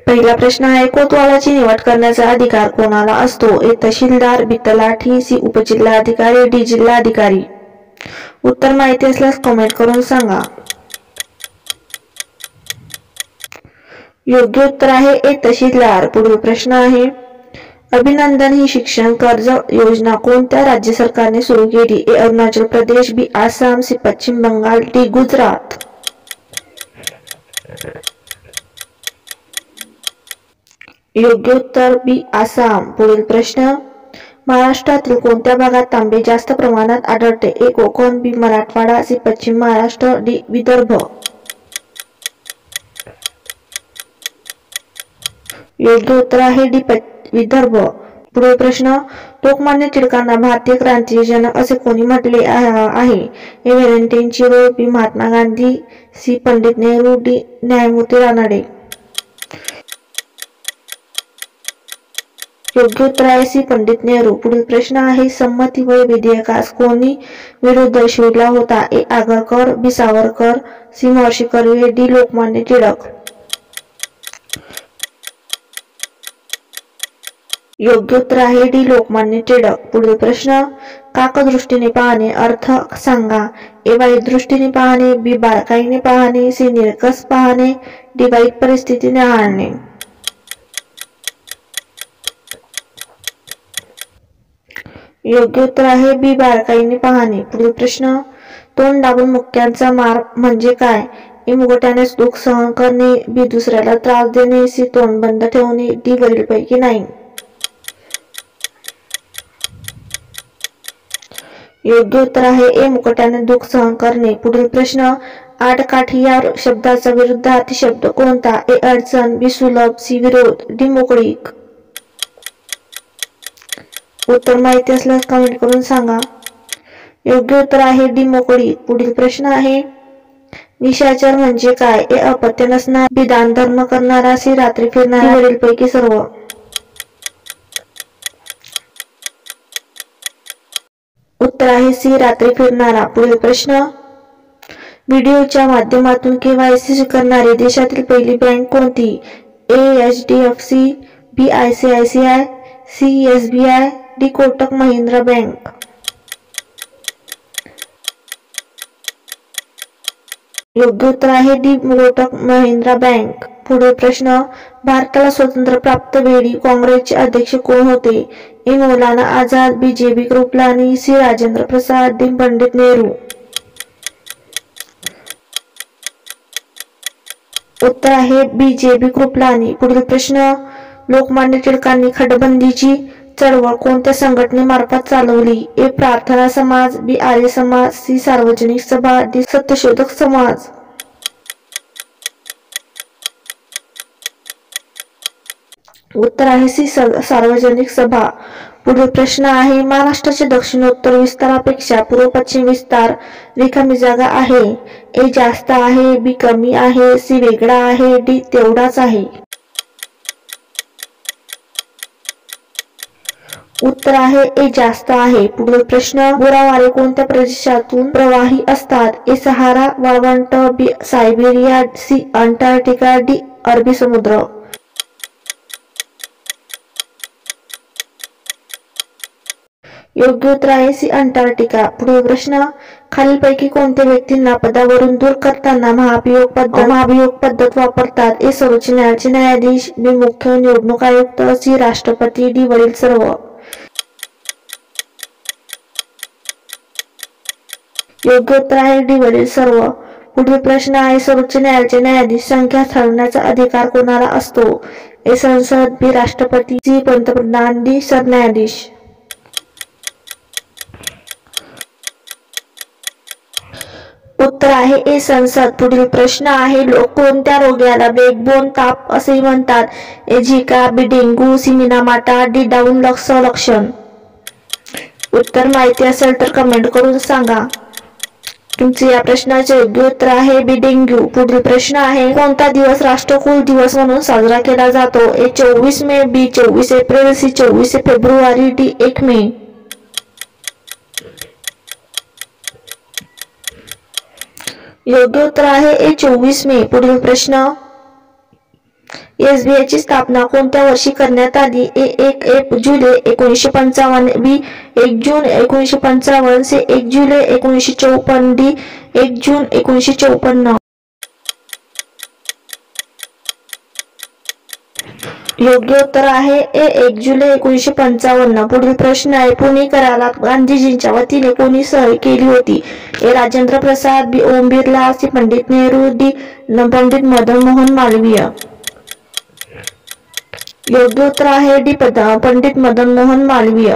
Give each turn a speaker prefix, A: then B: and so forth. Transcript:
A: पहिला प्रश्न आहे, कोतवालाची निवड करण्याचा अधिकार कोणाला असतो? ए तहसीलदार, बी तलाठी, सी उपजिल्हाधिकारी, डी जिल्हाधिकारी. उत्तर माहिती असल्यास कमेंट करून सांगा. योग्य उत्तर आहे ए तहसीलदार. पुढील प्रश्न आहे, अभिनंदन ही शिक्षण कर्ज योजना कोणत्या राज्य सरकारने सुरू केली? ए अरुणाचल प्रदेश, बी आसाम, सी पश्चिम बंगाल, डी गुजरात. योग्य उत्तर बी आसाम. पुढील प्रश्न, महाराष्ट्रातील कोणत्या भागात तांबे जास्त प्रमाणात आढळते? ए कोकण, बी मराठवाडा, सी पश्चिम महाराष्ट्र, डी विदर्भ. योग्य उत्तर आहे डी विदर्भ. पुढील प्रश्न, लोकमान्य टिळकांना भारतीय क्रांतीचे जनक असे कोणी म्हटले आहे? ए व्हॅलेंटाईन रोड, बी महात्मा गांधी, सी पंडित नेहरू, डी न्यायमूर्ती रानडे. योग्य उत्तर आहे सी पंडित नेहरू. पुढील प्रश्न आहे, संमती वय विधेयकास कोणी विरोध दर्शविला होता? ए आगरकर, बी सावरकर, सी महर्षी कर्वे, डी लोकमान्य टिळक. योग्य उत्तर आहे डी लोकमान्य टिळक. पुढील प्रश्न, काकदृष्टीने पाहणे अर्थ सांगा. ए वाईट दृष्टीने पाहणे, बी बारकाईने पाहणे, सी निरकस पाहणे, डी वाईट परिस्थितीने हाणणे. योग्य उत्तर आहे बी बारकाईने पाहणे. पुढील प्रश्न, तोंड दाबून मुक्यांचा मार म्हणजे काय? ए मुगट्याने दुःख सहन करणे, बी दुसऱ्याला त्रास देणे, सी तोंड बंद ठेवणे, डी वरीलपैकी नाही. योग्य उत्तर आहे ए मुकट्याने दुःख सहन करणे. पुढील प्रश्न, आडकाठी या शब्दाचा विरुद्धार्थी शब्द कोणता? ए अडचण, बी सुलभ, सी विरोध, डी मोकळीक. उत्तर माहिती असल्यास कमेंट करून सांगा. योग्य उत्तर आहे डी मोकळीक. पुढील प्रश्न आहे, निशाचर म्हणजे काय? ए अपत्य नसणारा, बी दान धर्म करणारा, सी रात्री फिरणारा, वरीलपैकी सर्व. उत्तर आहे सी रात्री फिरणारा. पुढील प्रश्न, व्हिडिओच्या माध्यमातून केवायसी करणारी देशातील पहिली बँक कोणती? A HDFC, B ICICI, C SBI, D Kotak Mahindra bank. योग्य उत्तर आहे डी कोटक महिंद्रा बँक. पुढील प्रश्न, भारताला स्वातंत्र्य प्राप्त वेळी काँग्रेसचे अध्यक्ष कोण होते? ए मौलाना आझाद, बी JB Kripalani, C Rajendra Prasad, D Pandit Nehru. उत्तर आहे बी JB कृपलानी. पुढील प्रश्न, लोकमान्य टिळकांनी खटबंदीची चळवळ कोणत्या संघटनेमार्फत चालवली? ए प्रार्थना समाज, बी आर्य समाज, सी सार्वजनिक सभा, डी सत्यशोधक समाज. उत्तर आहे सी सार्वजनिक सभा. पुढील प्रश्न आहे, महाराष्ट्राच्या दक्षिणोत्तर विस्तारापेक्षा पूर्व पश्चिम विस्तार रिकामी जागा आहे. ए जास्त आहे, बी कमी आहे, सी वेगळा आहे, डी तेवढाच आहे. उत्तर आहे ए जास्त आहे. पुढील प्रश्न, गोरावारे कोणत्या प्रदेशातून प्रवाही असतात? ए सहारा, वाळवंट, बी सायबेरिया, सी अंटार्क्टिका, डी अरबी समुद्र. योग्य उत्तर आहे सी अंटार्क्टिका. पुढील प्रश्न, खालीलपैकी कोणत्या व्यक्तींना पदावरून दूर करताना महाभियोग पद्धत वापरतात? ए सर्वोच्च न्यायालयाचे न्यायाधीश, बी मुख्य निवडणूक आयुक्त, सी राष्ट्रपती, डी वरील सर्व. योग्य उत्तर आहे डी वरील सर्व. पुढील प्रश्न आहे, सर्वोच्च न्यायालयाचे न्यायाधीश संख्या ठरवण्याचा अधिकार कोणाला असतो? ए संसद, बी राष्ट्रपती, सी पंतप्रधान, डी सरन्यायाधीश. उत्तर आहे ए संसद. पुढील प्रश्न आहे, लोक कोणत्या रोग्याला बॅकबोन ताप असे म्हणतात? A Zika, B dengue, C Minamata, D Down लक्षण. उत्तर माहिती असेल तर कमेंट करून सांगा. तुमचे या प्रश्नाचे योग्य उत्तर आहे बी डेंग्यू. पुढील प्रश्न आहे, कोणता दिवस राष्ट्रकुल दिवस म्हणून साजरा केला जातो? ए 24 मे, बी 24 एप्रिल, सी 24 फेब्रुवारी, डी 1 मे. योग्य उत्तर आहे ए 24 मे. पुढील प्रश्न, SBI ची स्थापना कोणत्या वर्षी करण्यात आली? A. 1 July 1955, B. 1 June 1955, C. 1 July 1954, D. 1 जून 1954. योग्य उत्तर आहे A. 1 जुलै 1955. पुढील प्रश्न आहे, पुणेकराला गांधीजींच्या वतीने कोणी सही केली होती? A. Rajendra Prasad, B. Om Birla, C. Pandit Nehru, D. Pandit Madan Mohan Malviya. योग्य उत्तर आहे D. पंडित मदन मोहन मालवीय.